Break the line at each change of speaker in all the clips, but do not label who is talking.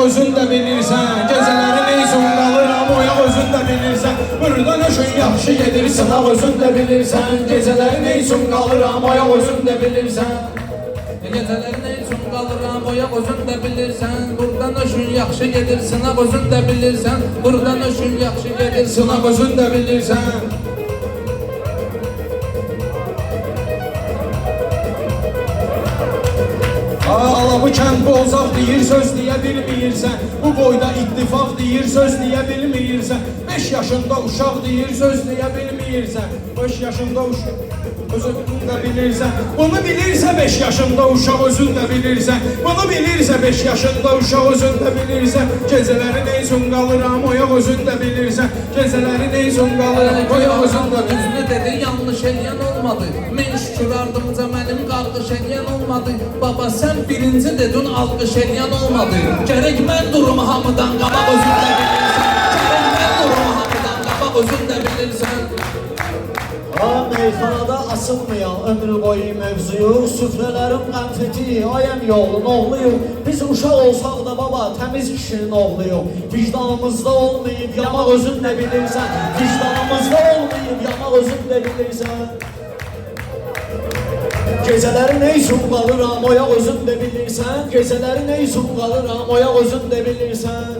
özün də bilirsən. Gecələri neysun qalıram oyaq özün də bilirsən. Buradan öşün yaxşı gedir sınaq özün də bilirsən. Gecələri neysun qalıram oyaq özün də bilirsən.
Gecələri neysun qalıram oyaq özün də bilirsən. Buradan öşün yaxşı gedir sınaq özün də bilirsən. Buradan öşün yaxşı gedir
Sınaq özün də bilirsən. Ala bu kənd bozaq deyir, söz deyə bilməyirsən. Bu boyda ittifaq deyir, söz deyə bilməyirsən. 5 yaşında uşaq deyir, söz deyə bilməyirsən. 5 yaşında uşaq özün də bilirsən. Bunu bilirsə 5 yaşında uşaq özün də bilirsən. Bunu bilirsə 5 yaşında uşaq özün də bilirsən. Gecələri neysun qalıram oyaq özün də bilirsən. Gecələri neysun qalıram oyaq özün də bilirsən.
Düzünü dedi, yanlış eləyən olmadı. Mən şükür ardımca mənim qarqış eləyən olmadı. Baba sən birinci dedin, alqış eləyən olmadı. Gərək mən durum hamıdan qabaq özün də bilirsən. Gərək mən durum hamıdan qabaq özün də bilirsən.
Meyxanada asılmayan ömrü boyu mevzuyu, süfrələrin qənfeti, ayəm yolun oğluyum. Biz uşaq olsaq da baba, təmiz kişinin oğluyum. Vicdanımızda olmayıb, yamaq özün də bilirsən. Vicdanımızda olmayıb, yamaq özün də bilirsən. Gecələri neysun qalıram, oyaq özün də bilirsən. Gecələri neysun qalıram, oyaq özün də bilirsən.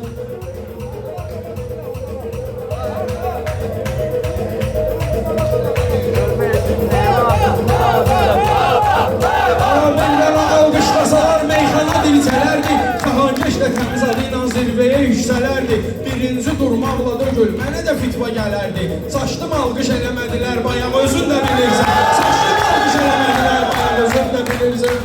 Alqışlasalar meyxana dilçələrdi. Kahankeşlə təmiz adı ilə zirvəyə yüksələrdi. Birinci durmaqla dögül, mənə də fitva gələrdi. Saçdım alqış eləmədilər, bayaq özün də bilirsən. Saçdım alqış eləmədilər, bayaq özün də bilirsən.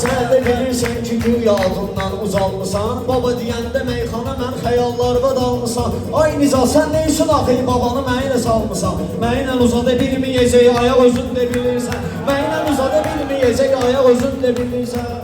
Sən də bilirsən ki, güya adından uzalmısan. Baba deyəndə meyxana mən xəyallarda dalmısan. Ay Niza, sən neysin axı, babanı mənə salmısan. Mənə uzada bilməyəcək, ayaq özün də bilirsən. Mənə uzada bilməyəcək, ayaq özün də bilirsən.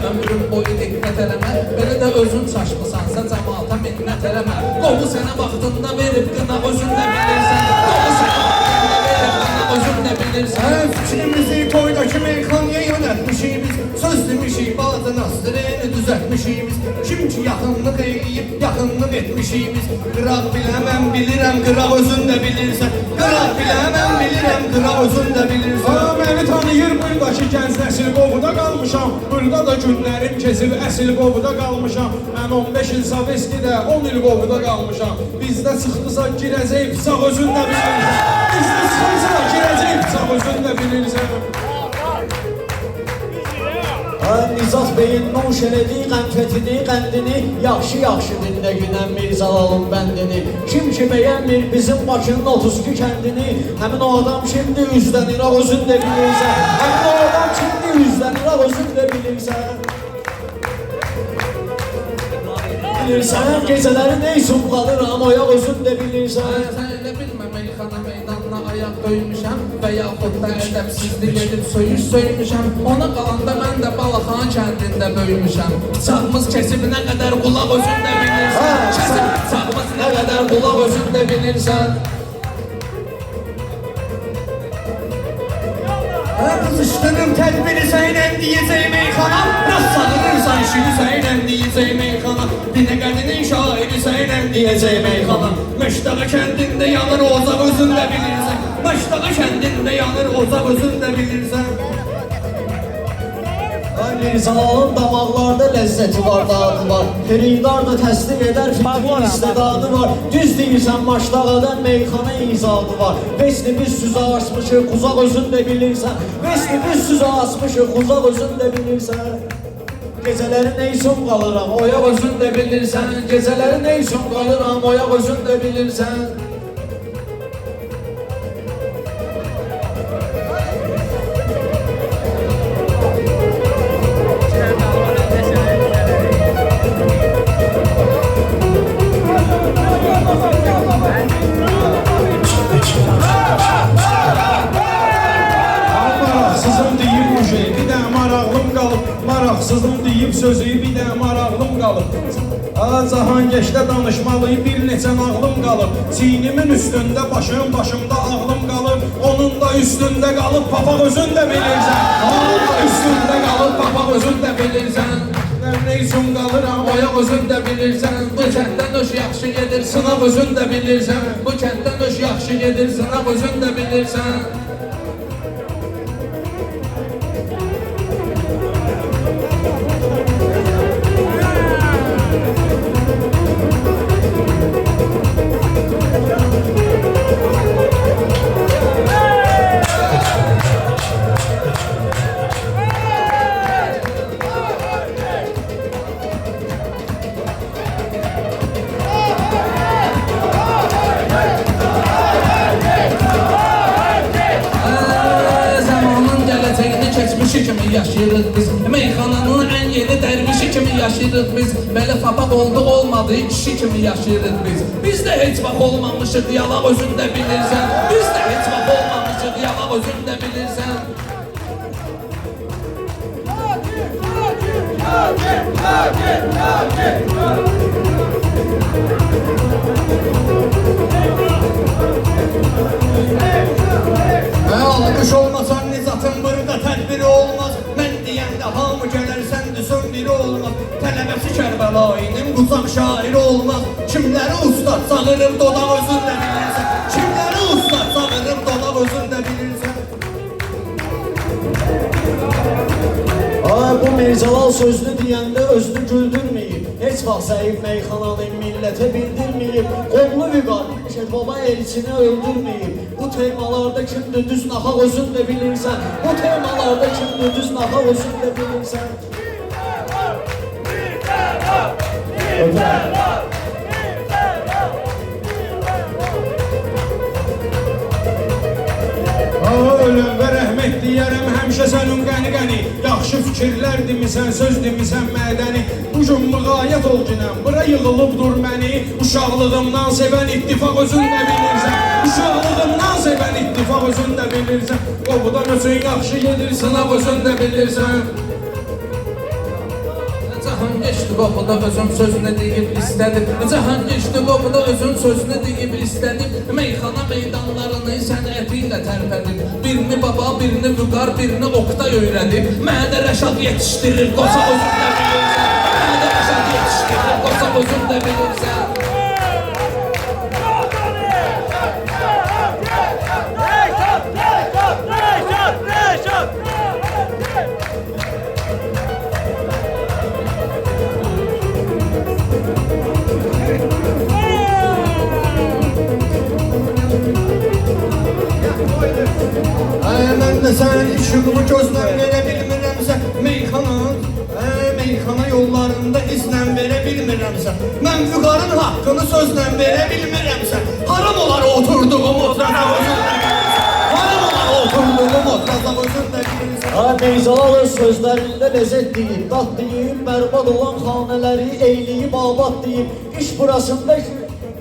Ömrüm boyu diqqət eləmə. Belə də özün çaşmısansa cəmaata minnət eləmə. Qovu sənə vaxtında verib qına özün də bilirsən. Qovu sənə vaxtında verib qına özün də bilirsən.
Fikrimizi boydakı meyxanaya yönəltmişik biz. Söz demişik, balaca Nasırını düzəltmişik biz. Kim ki yaxınlıq eləyib, yaxınlıq etmişik biz. Qıraq biləməm, bilirəm, qıraq özün də bilirsən. Qıraq biləməm, bilirəm, qıraq özün də bilirsən. Məni tanıyır buradakı gənc nəsil, qovuda qalmışam. Burada da günlərim kesib, əsil qovuda qalmışam. Mən 15 il Savestidə, 10 il qovuda qalmışam. Bizdə çıxdısa girəcək bıçaq özün də bilirsən. Bizdə çıxdısa girəcək bıçaq özün də bilirsən.
Nizat Beyin nuş elədiyi qənfətini, qəndini yaxşı-yaxşı dinlə günən Mirzalalın bəndini. Kim ki bəyənmir bizim Bakının 32 kəndini, həmin o adam şimdi üzdən İraq özün də bilirsən. Həmin o adam şimdi üzdən İraq özün də bilirsən. Bilirsən, gecələri neysun qalıram, oyaq özün də bilirsən.
Sən elə bilmə, meyxana meydanına ayaq döymüşəm və yaxud da ədəbsizlik edib söyüş söymüşəm. Ona qalanda mən də Balaxan kəndində böyümüşəm. Bıçağımız kesib nə qədər qulaq özün də bilirsən. Kesib bıçağımız nə qədər qulaq özün də bilirsən.
Qızışdırım tədbiri səynən deyəcək meyxana. Rast salınırsan şiiri səynən deyəcək meyxana. Dinə qədinin şairi səynən deyəcək meyxana. Məşdağa kəndində yanır ocaq özün də bilirsən. Məşdağa kəndində yanır ocaq özün də bilirsən.
Mirzalalın damaqlarda ləzzəti var, dadı var. Xeridar da təsdiq edər, fikrin istedadı var. Düz deyirsən, Maşdağadan meyxana izadı var. Besni biz süzə açmışıq, quzaq özün də bilirsən. Besni biz süzə açmışıq, quzaq özün də bilirsən. Gecələri neysun qalıram, oyaq özün də bilirsən. Gecələri neysun qalıram, oyaq özün də bilirsən.
qalıb. Maraqsızım deyib sözü bir də maraqlım qalıb. Cahangeşdə danışmalıyım bir neçə nağlım qalıb. Çiynimin üstündə başımda ağlım qalıb. Onun da üstündə qalıb papaq özün də bilirsən.
Onun da üstündə qalıb papaq özün də bilirsən.
Ne üçün qalıram
Oyaq özün də bilirsən. Bu kənddən öş yaxşı gedir sınav özün də bilirsən. Bu kənddən öş yaxşı gedir sınav özün də bilirsən. Keçmişi kimi yaşayırıq biz. Meyxananın ən yeni dərvişi kimi yaşayırıq biz. Belə papaq oldu olmadı kişi kimi yaşayırıq biz. Biz də heç vaxt olmamışıq yalaq özün də bilirsən. Biz də heç vaxt olmamışıq yalaq özün də bilirsən.
Alqış olmasan nizatın burada tədbiri olmaz. Mən deyəndə hamı gələr səndüsün biri olmaz. Tələbəsi Kərbəlayinin quzaq şairi olmaz. Kimləri ustad sağırım dodaq özün də bilirsən. Kimləri ustad sağırım dodaq özün də bilirsən.
Bu Mirzəlal sözünü deyəndə özünü güldürməyib. Heç vaxt zəif meyxananı millətə bildirməyib. Qollu vüqar, baba elçini öldürməyib. Bu temalarda kimdir düz naxaq özün də bilirsən. Bu temalarda kimdir düz naxaq özün də bilirsən.
Ölüm və rəhmət deyərəm həmişə sənin qəni-qəni. Yaxşı fikirlər demisən, söz demisən mədəni. Bugün müğayət ol günəm, bura yığılıb dur məni. Uşaqlığımdan sevən ittifaq özün də bilirsən. Uşaqlığımdan sevən ittifaq özün də bilirsən. Qovudan özün yaxşı gedir, sınav özün də bilirsən.
Cahan geçdi qapıda özün sözünü deyib istədim. Cahan geçdi qapıda özün sözünü deyib istədim. Meyxana meydanlarını sənəti ilə tərpədib. Birini baba, birini vüqar, birini Oktay öyrədib. Mənə Rəşad yetişdirir, qoca özün də bilirsən. Mənə Rəşad yetişdirir, qoca özün də bilirsən.
Mən də sənin işığımı gözləm verə bilmirəmsə. Meyxana yollarında izləm verə bilmirəmsə. Mən vüqarın haqqını sözlə verə bilmirəmsə. Haram olar oturduğum otraza özün də bilirsən. Haram olar oturduğum otraza özün də bilirsən.
Mirzəlal öz sözlərində ləzzət deyib, dad deyib, bərbad olan xanələri eyləyib, abad deyib.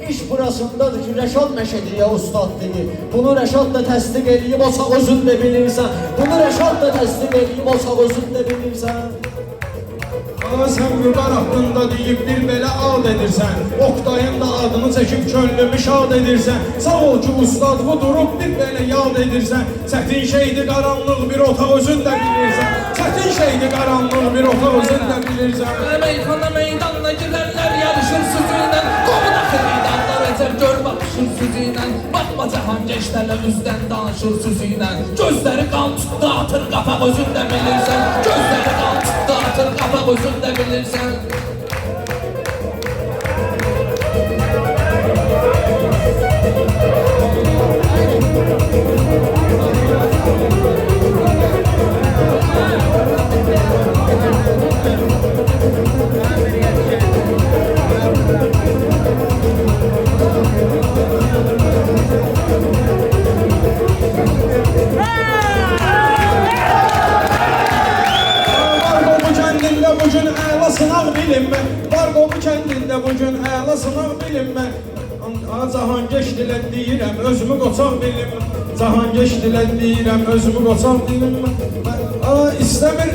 İş burasındadır ki, Rəşad Məşədiyə ustad deyib. Bunu Rəşad da təsdiq edib, o sağ özün də bilirsən. Bunu Rəşad da təsdiq edib, o sağ özün də bilirsən.
Sən vüqar haqqında deyib bir belə ad edirsən. Oktayın da adını çəkib könlümü şad edirsən. Sağ ol ki, ustad bu durub bir belə yad edirsən. Çətin şeydir qaranlıq bir otaq özün də bilirsən. Çətin şeydir qaranlıq bir otaq özün də bilirsən.
Meyxana meydanına girərlər yarışır sözüyle. Qovun axı meydanlar əcəb gör baxışır sözüyle. Baxma cahan geçlərlə üzdən danışır sözüyle. Gözləri qan tutdu atır qapaq özün də bilirsən. Gözləri qan tutdu atır qapaq özün də bilirsən.
Bugün əla sınaq bilinmə. Barqovu kəndində bugün əla sınaq bilinmə. Cahangeş dilən deyirəm, özümü qoçaq bilinmə. Cahangeş dilən deyirəm, özümü qoçaq bilinmə. İstəmir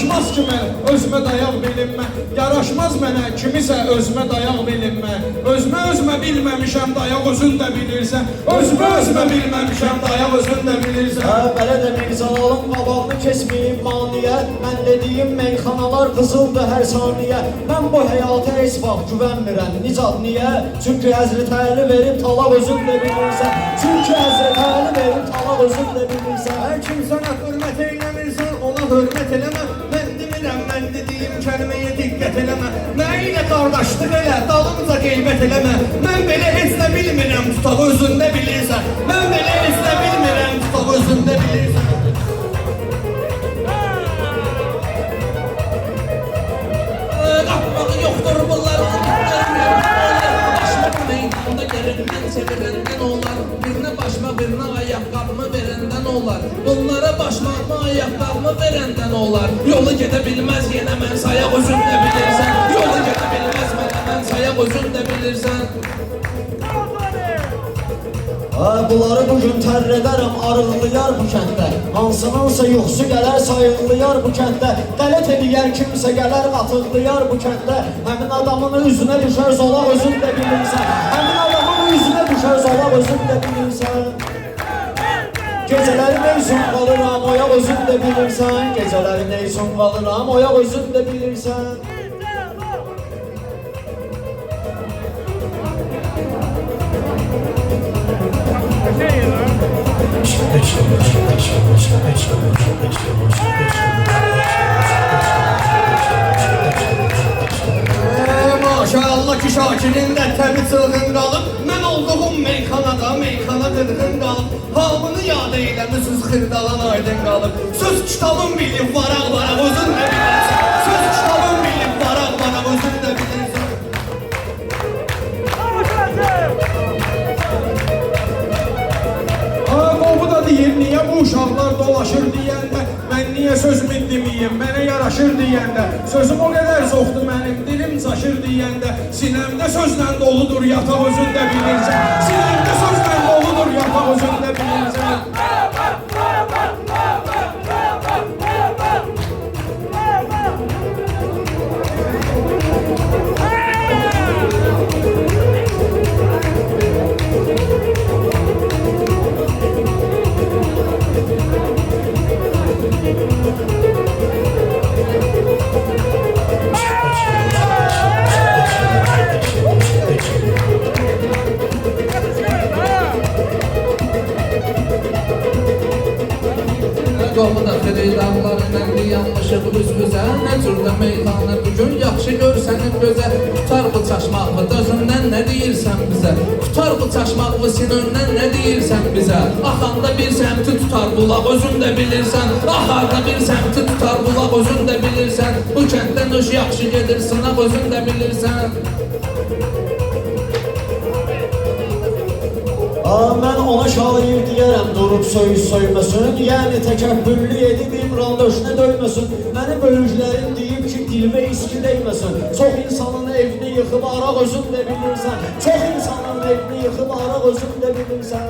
Yaraşmaz ki mən özümə dayaq bilinmə. Yaraşmaz mənə kimisə özümə dayaq bilinmə. Özümə bilməmişəm dayaq özün də bilirsən. Özümə bilməmişəm dayaq özün də bilirsən.
Belə də Mirzalalın qabağını kesməyib maniyə. Mən dediyim meyxanalar qızıldı hər saniyə. Mən bu həyata heç vaxt güvənmirəm. Nicat niyə? Çünki Həzrət Əli verib talaq özün də bilirsən. Çünki Həzrət Əli verib talaq özün də bilirsən.
Hər kim sənə hörmət eyləmirsən, ona hörmət eləmə. Mən demirəm, mən dediyim kəlməyə diqqət eləmə. Mən ilə qardaşlıq elə, dalımca qeybət eləmə. Mən belə heç də bilmirəm, tutaq özündə bilirsən. Mən belə heç də bilmirəm, tutaq özündə bilirsən.
Qapmağı yoxdur bunların başmaq meydanda gəlindən çevirindən olar. Birinə başmaq, birinə ayaqqabımı verəndən olar. Bunlara başmaqma, ayaqqabımı verəndən olar. Yolu gedə bilməz yenə mən sayaq özün də bilirsən. Yolu gedə bilməz mənə mən sayaq özün də bilirsən.
Bunları bugün tərr edərəm, arıqlayar bu kənddə. Hansınınsa yuxusu gələr, sayıqlayar bu kənddə. Qələt eləyər kimsə gələr, qatıqlayar bu kənddə. Həmin adamın üzünə düşər zolaq özün də bilirsən. Həmin adamın üzünə düşər zolaq özün də bilirsən. Gecələri neysun qalıram, oyaq özün də bilirsən. Gecələri neysun qalıram, oyaq özün də bilirsən.
Maşallah ki Şakirin də təbi çılğın qalıb. Mən olduğum meyxanada, meyxana qırğın qalıb. Hamını yad eyləmisiniz, xırdalan aydın qalıb. Söz kitabım bilib, varaq özün də bilirsən. Söz kitabım bilib, varaq özün də bilirsən.
Bu da deyir, niyə bu uşaqlar dolaşır deyəndə, mən niyə sözümü deməyim, mənə yaraşır deyəndə, sözüm o qədər zoxdur mənim, dilim çaşır deyəndə, sinəmdə sözlə doludur, yataq özün də bilirsən, sinəmdə sözlə doludur, yataq özün də bilirsən.
Qolda xeyrədarlarla yanmışıq üz-üzə. Nə cürdə meyxana bugün yaxşı görsənib gözə. Tutar bu çaşmaqlı dözündən nə deyirsən bizə? Tutar bu çaşmaqlı sinöndən nə deyirsən bizə? Axanda bir səmti tutar bulaq özün də bilirsən. Axarda bir səmti tutar bulaq özün də bilirsən. Bu kənddən öş yaxşı gedir sınaq özün də bilirsən.
Mən ona şair deyərəm, durub söyməsin. Yəni təkəbbürlü edib İmran döşünə döyməsin. Məni böyüklərin deyib ki, dilmə iski deyməsin. Çox insanın evini yıxıb araq özün də bilirsən. Çox insanın evini yıxıb araq özün də bilirsən.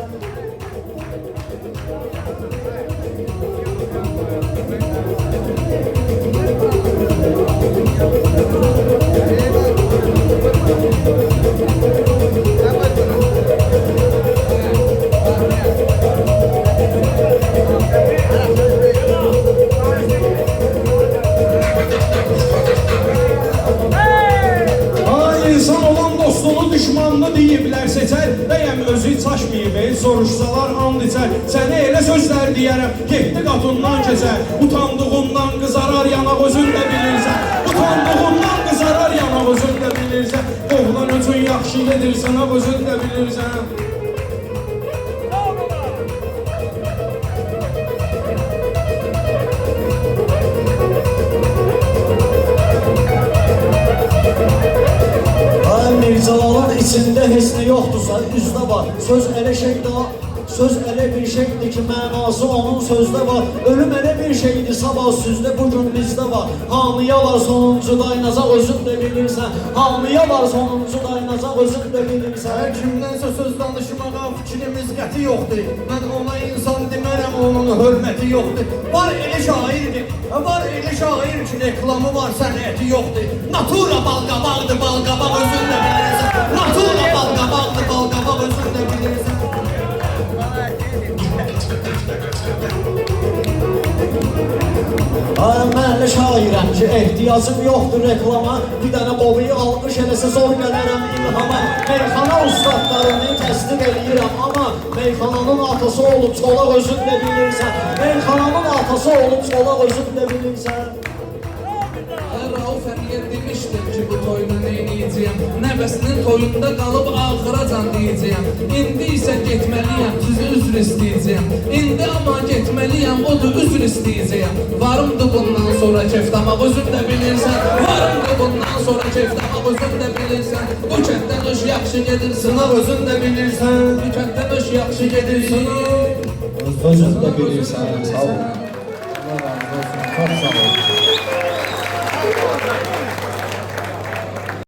İnsan olan dostunu düşmanını deyiblər seçər. Bəyəm özü çaşmayıb, soruşsalar and içər. Sənə elə sözlər deyərəm, getdi qatından keçər. Utandığından qızarar yanaq özün də bilirsən. Utandığından qızarar yanaq özün də bilirsən. Oğlan üçün yaxşı gedir sınaq özün də bilirsən.
Mirzalalın içində heç nə yoxdursa, üzdə var. Söz elə bir şeydir ki, mənası onun sözdə var. Ölüm elə bir şeydir, sabah süzdə, bugün bizdə var. Hamıya var sonuncu dayanacaq, özün də bilirsən. Hamıya var sonuncu dayanacaq, özün də bilirsən.
Kimdənsə söz danışmağa fikrimiz qəti yoxdur. Mən ona insan demərəm, onun onun hörməti yoxdur. Var elə şairdir, var elə şair ki, reklamı var, sənəti yoxdur. Natura balqabaqdır, balqabaq özün də bilirsən. Natura balqabaqdır, balqabaq özün də bilirsən.
Mən elə şairəm ki, ehtiyacım yoxdur reklama. Bir dənə bobuyu almış eləsə zor gələrəm ilhama. Meyxana ustadlarını təsdiq eləyirəm, amma meyxananın atası olub çolaq özün də bilirsən. Meyxananın atası olub çolaq özün də bilirsən.
Rauf Əmiyə demişdim ki, bu toyunu neyniyəcəyəm. Nəvəsinin toyunda qalıb ağıracan deyəcəyəm. İndi isə getməliyəm, sizi üzr istəyəcəyəm. İndi amma getməliyəm, odur üzr istəyəcəyəm. Varımdır bundan sonra keftamaq özün də bilirsən. Varımdır bundan sonra keftamaq özün də bilirsən. Bu kənddən öş yaxşı gedir sınaq özün də bilirsən. Bu kənddən öş yaxşı gedir sınaq.
Özün də bilirsən, sağ ol. Allah razı olsun, çox sağ ol.